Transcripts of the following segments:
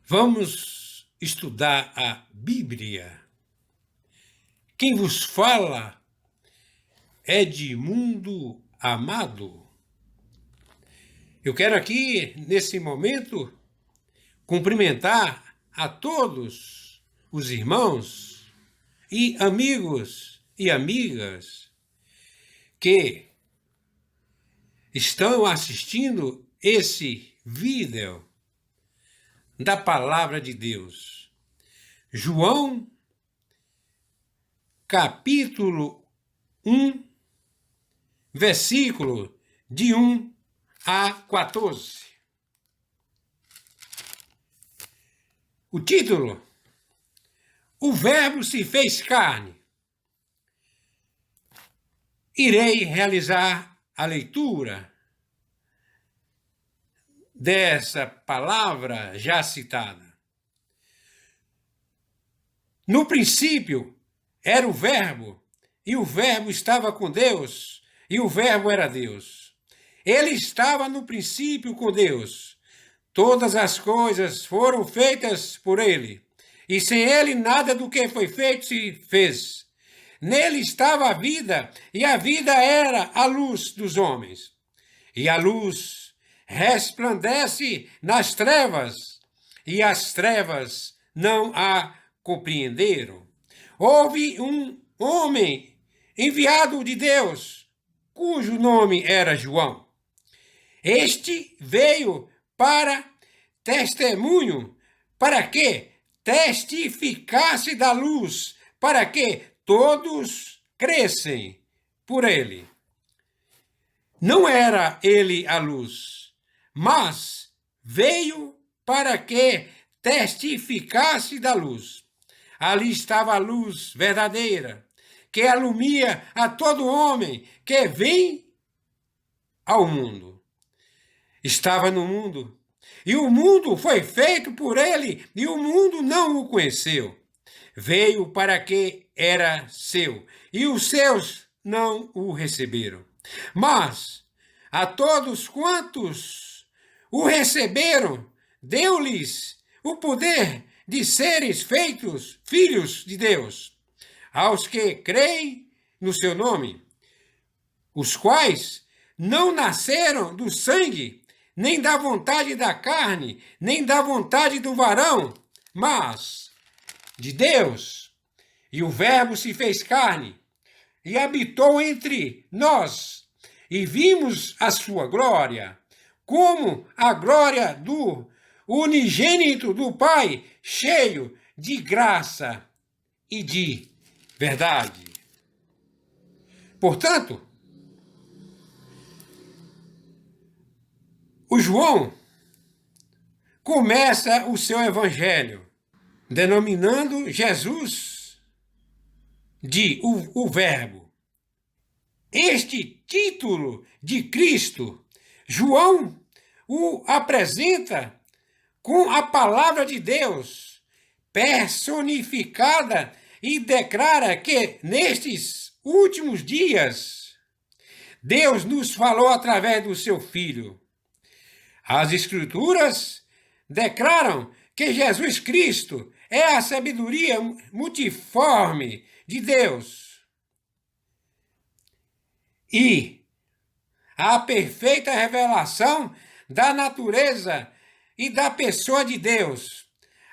Vamos estudar a Bíblia. Quem vos fala é Edmundo Amado. Eu quero aqui, nesse momento, cumprimentar a todos os irmãos e amigos e amigas que estão assistindo esse vídeo da Palavra de Deus. João, capítulo 1, versículo de 1 a 14. O título: O Verbo se fez carne. Irei realizar a leitura dessa palavra já citada. No princípio era o Verbo, e o Verbo estava com Deus, e o Verbo era Deus. Ele estava no princípio com Deus. Todas as coisas foram feitas por ele, e sem ele nada do que foi feito se fez. Nele estava a vida, e a vida era a luz dos homens. E a luz resplandece nas trevas, e as trevas não a compreenderam. Houve um homem enviado de Deus, cujo nome era João. Este veio para testemunho, para que testificasse da luz, para que todos crescem por ele. Não era ele a luz, mas veio para que testificasse da luz. Ali estava a luz verdadeira, que alumia a todo homem que vem ao mundo. Estava no mundo, e o mundo foi feito por ele, e o mundo não o conheceu. Veio para que era seu, e os seus não o receberam. Mas a todos quantos o receberam, deu-lhes o poder de seres feitos filhos de Deus, aos que creem no seu nome, os quais não nasceram do sangue, nem da vontade da carne, nem da vontade do varão, mas de Deus. E o Verbo se fez carne e habitou entre nós, e vimos a sua glória, como a glória do unigênito do Pai, cheio de graça e de verdade. Portanto, o João começa o seu evangelho denominando Jesus de o Verbo. Este título de Cristo, João o apresenta com a palavra de Deus personificada e declara que nestes últimos dias Deus nos falou através do seu Filho. As Escrituras declaram que Jesus Cristo é a sabedoria multiforme de Deus e a perfeita revelação da natureza e da pessoa de Deus.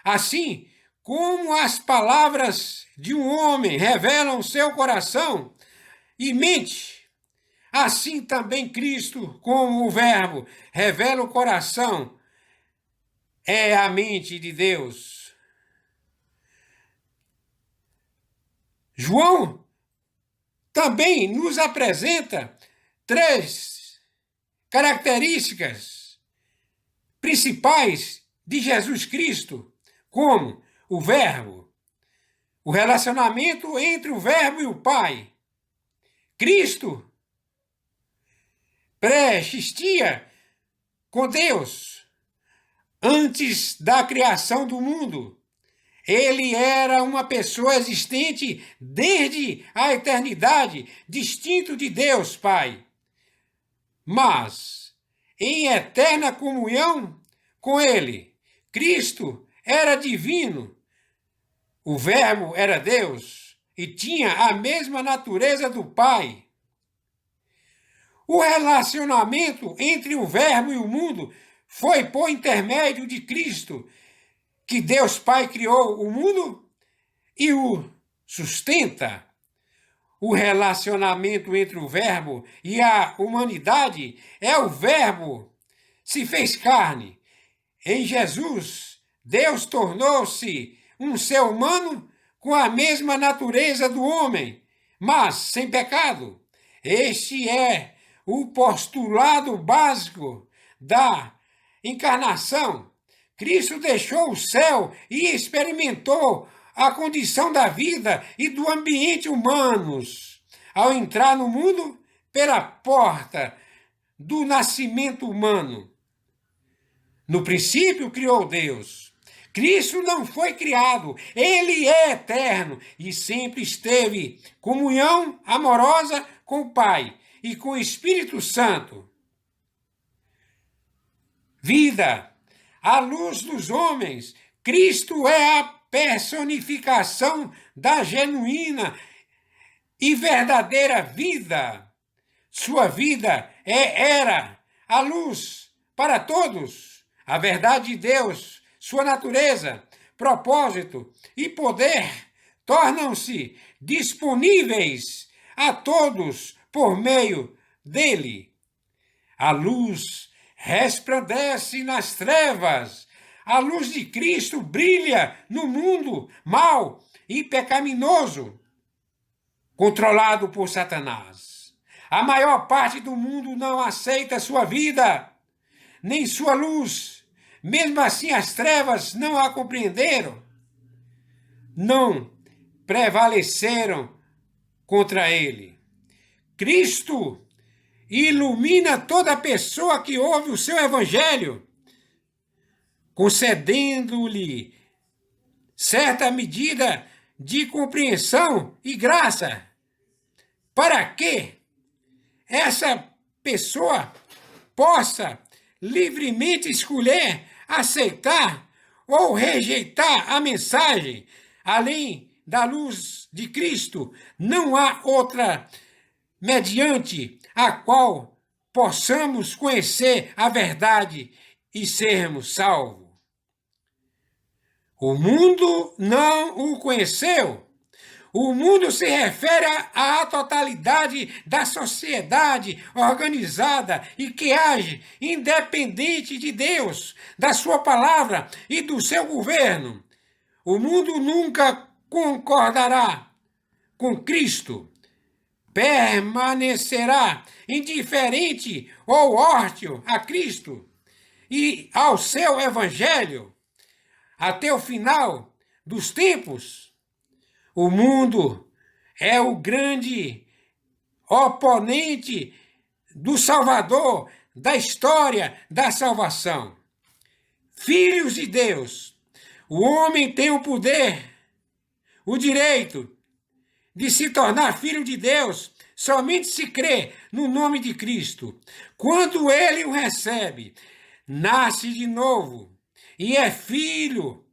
Assim como as palavras de um homem revelam seu coração e mente, assim também Cristo, como o Verbo, revela o coração, é a mente de Deus. João também nos apresenta três características principais de Jesus Cristo, como o Verbo, o relacionamento entre o Verbo e o Pai. Cristo pré-existia com Deus antes da criação do mundo. Ele era uma pessoa existente desde a eternidade, distinto de Deus Pai, mas em eterna comunhão com Ele. Cristo era divino, o Verbo era Deus e tinha a mesma natureza do Pai. O relacionamento entre o Verbo e o mundo foi por intermédio de Cristo que Deus Pai criou o mundo e o sustenta. O relacionamento entre o Verbo e a humanidade é o Verbo se fez carne. Em Jesus, Deus tornou-se um ser humano com a mesma natureza do homem, mas sem pecado. Este é o postulado básico da encarnação. Cristo deixou o céu e experimentou a condição da vida e do ambiente humanos ao entrar no mundo pela porta do nascimento humano. No princípio criou Deus. Cristo não foi criado, ele é eterno e sempre esteve em comunhão amorosa com o Pai e com o Espírito Santo. Vida, a luz dos homens, Cristo é a personificação da genuína e verdadeira vida. Sua vida era a luz para todos. A verdade de Deus, sua natureza, propósito e poder tornam-se disponíveis a todos por meio dele. A luz resplandece nas trevas. A luz de Cristo brilha no mundo mau e pecaminoso, controlado por Satanás. A maior parte do mundo não aceita sua vida, nem sua luz. Mesmo assim, as trevas não a compreenderam, não prevaleceram contra ele. Cristo ilumina toda pessoa que ouve o seu evangelho, concedendo-lhe certa medida de compreensão e graça, para que essa pessoa possa livremente escolher aceitar ou rejeitar a mensagem. Além da luz de Cristo, não há outra mediante a qual possamos conhecer a verdade e sermos salvos. O mundo não o conheceu. O mundo se refere à totalidade da sociedade organizada e que age independente de Deus, da sua palavra e do seu governo. O mundo nunca concordará com Cristo. Permanecerá indiferente ou hostil a Cristo e ao seu evangelho até o final dos tempos. O mundo é o grande oponente do Salvador, da história da salvação. Filhos de Deus, o homem tem o poder, o direito de se tornar filho de Deus somente se crê no nome de Cristo. Quando ele o recebe, nasce de novo e é filho.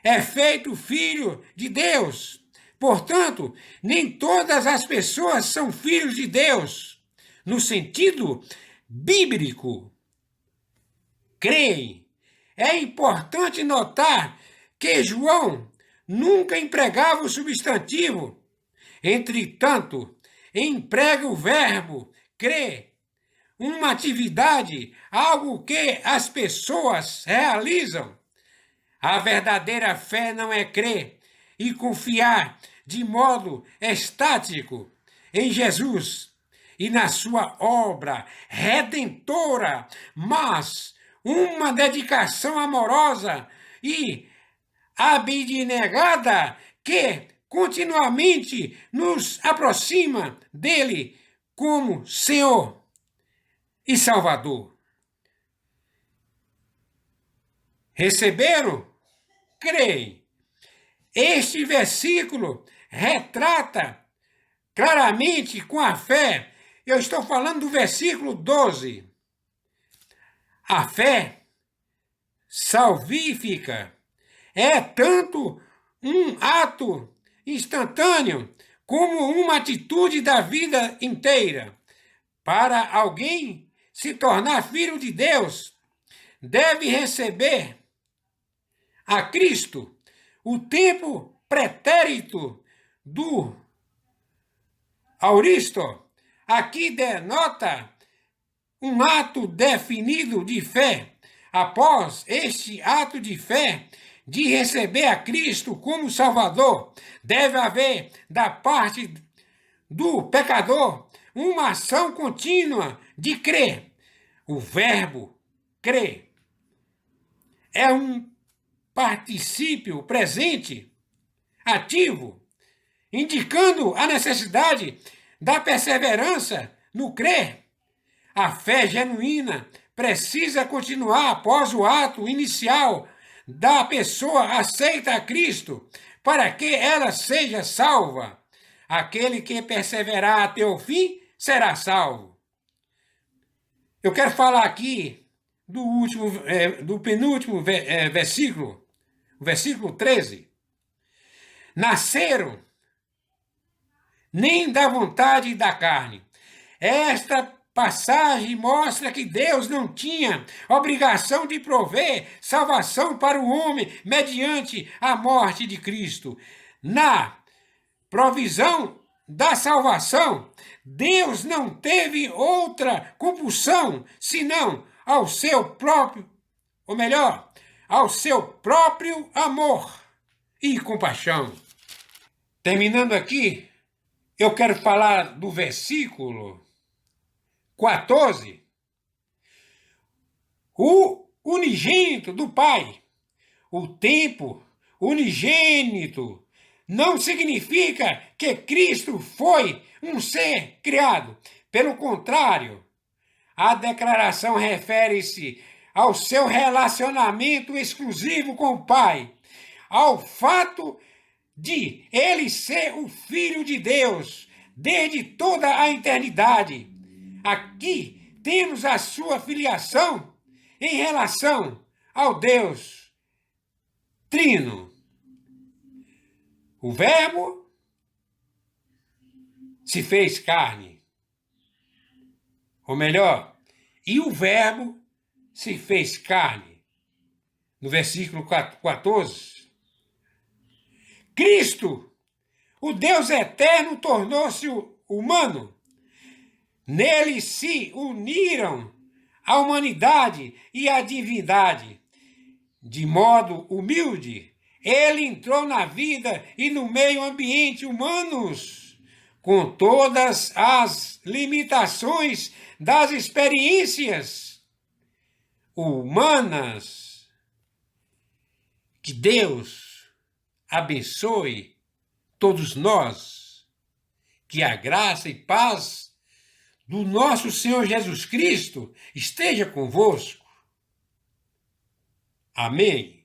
É feito filho de Deus. Portanto, nem todas as pessoas são filhos de Deus, no sentido bíblico. Creem. É importante notar que João nunca empregava o substantivo. Entretanto, emprega o verbo crer, uma atividade, algo que as pessoas realizam. A verdadeira fé não é crer e confiar de modo estático em Jesus e na sua obra redentora, mas uma dedicação amorosa e abnegada que continuamente nos aproxima dele como Senhor e Salvador. Receberam? Creem. Este versículo retrata claramente com a fé. Eu estou falando do versículo 12. A fé salvífica é tanto um ato instantâneo como uma atitude da vida inteira. Para alguém se tornar filho de Deus, deve receber a Cristo o tempo pretérito do auristo. Aqui denota um ato definido de fé. Após este ato de fé, de receber a Cristo como Salvador, deve haver da parte do pecador uma ação contínua de crer. O verbo crer é um particípio presente, ativo, indicando a necessidade da perseverança no crer. A fé genuína precisa continuar após o ato inicial da pessoa aceita a Cristo, para que ela seja salva. Aquele que perseverar até o fim será salvo. Eu quero falar aqui do penúltimo versículo, o versículo 13. Nasceram nem da vontade da carne. Esta passagem mostra que Deus não tinha obrigação de prover salvação para o homem mediante a morte de Cristo. Na provisão da salvação, Deus não teve outra compulsão senão ao seu próprio, ou melhor, ao seu próprio amor e compaixão. Terminando aqui, eu quero falar do versículo 14. O unigênito do Pai, o tempo unigênito, não significa que Cristo foi um ser criado. Pelo contrário, a declaração refere-se ao seu relacionamento exclusivo com o Pai, ao fato de ele ser o Filho de Deus desde toda a eternidade. Aqui temos a sua filiação em relação ao Deus Trino. O Verbo se fez carne. Ou melhor, e o Verbo se fez carne. No versículo 14. Cristo, o Deus eterno, tornou-se humano. Nele se uniram a humanidade e a divindade. De modo humilde, ele entrou na vida e no meio ambiente humanos, com todas as limitações das experiências humanas. Que Deus abençoe todos nós, que a graça e paz do nosso Senhor Jesus Cristo esteja convosco. Amém.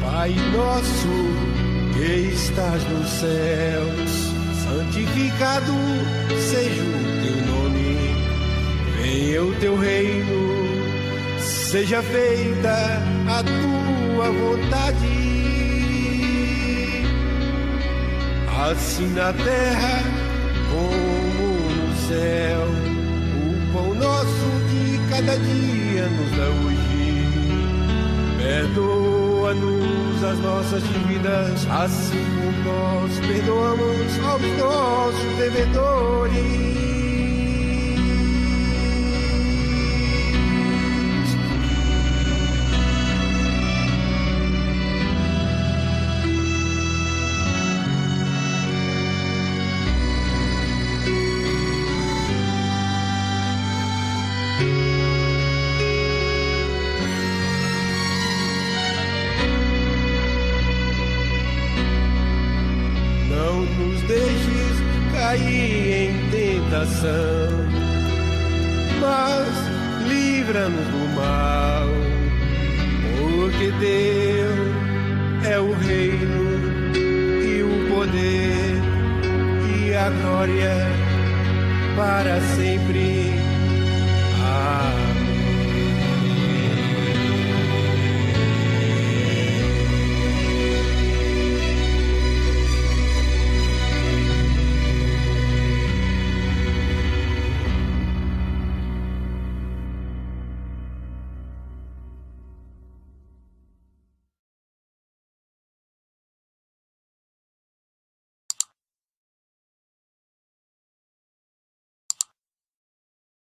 Pai nosso que estás nos céus, santificado seja o teu nome. Venha o teu reino, seja feita a tua vontade, assim na terra como no céu. O pão nosso de cada dia nos dá hoje. Perdoa-nos as nossas dívidas, assim como nós perdoamos aos nossos devedores. cair em tentação, mas livra-nos do mal, porque teu é o reino e o poder e a glória para sempre.